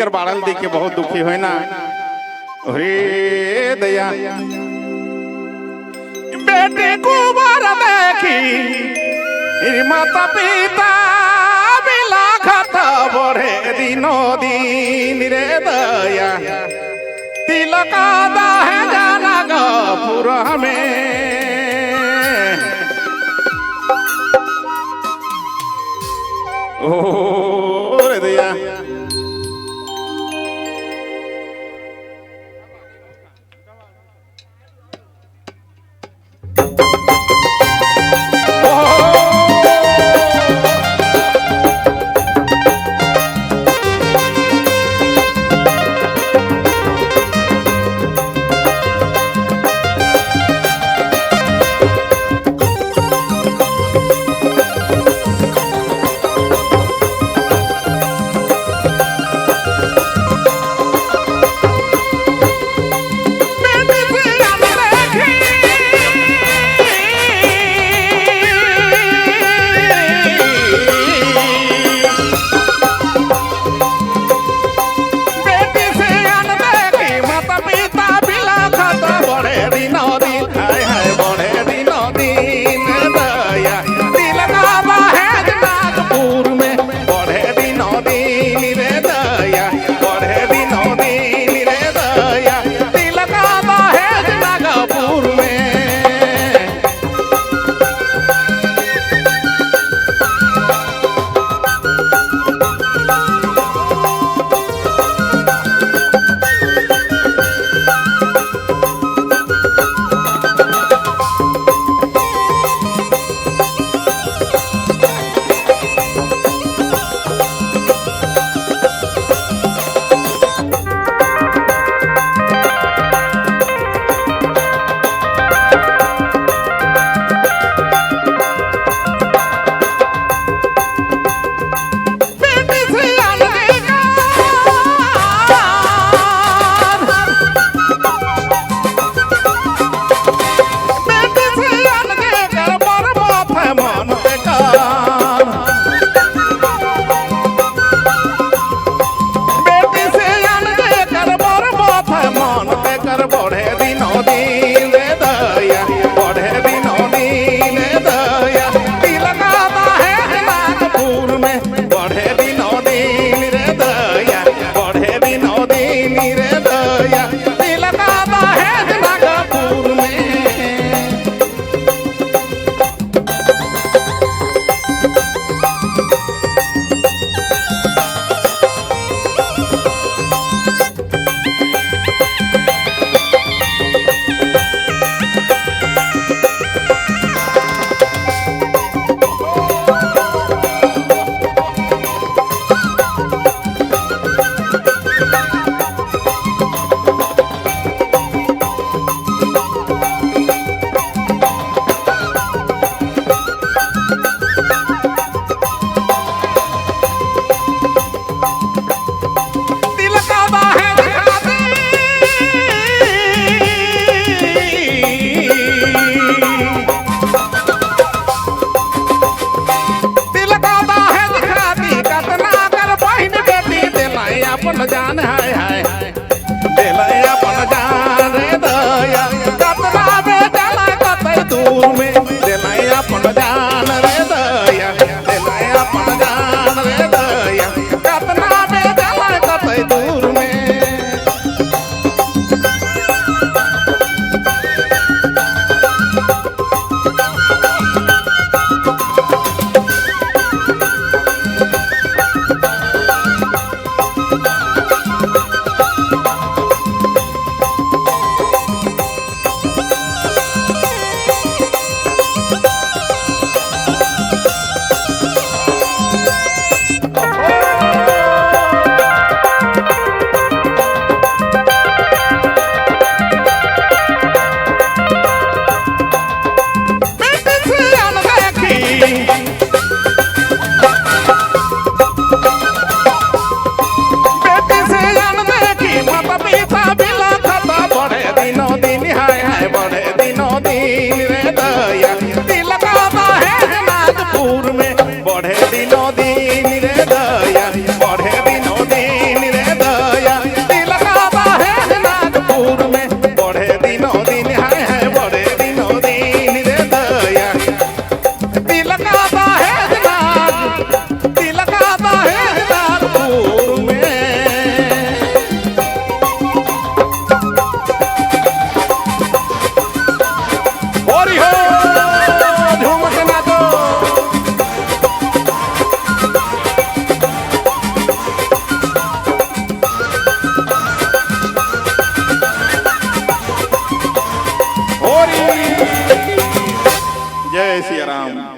कर बाड़न दी के बहुत दुखी है ना। अरे दया बेटे को बार देखी माता पिता बिला खाता बड़े दिनों दिन रे दया तिलक दा है जाना गपुरा में। ओ रे दया जान हाय हाय दिलय अपन जान रे दया कतना बेटला कतै दूर में दिलय अपन जान रे दया दिलय अपन जान रे दया कतना बेटला कतै दूर में। जय सिया राम।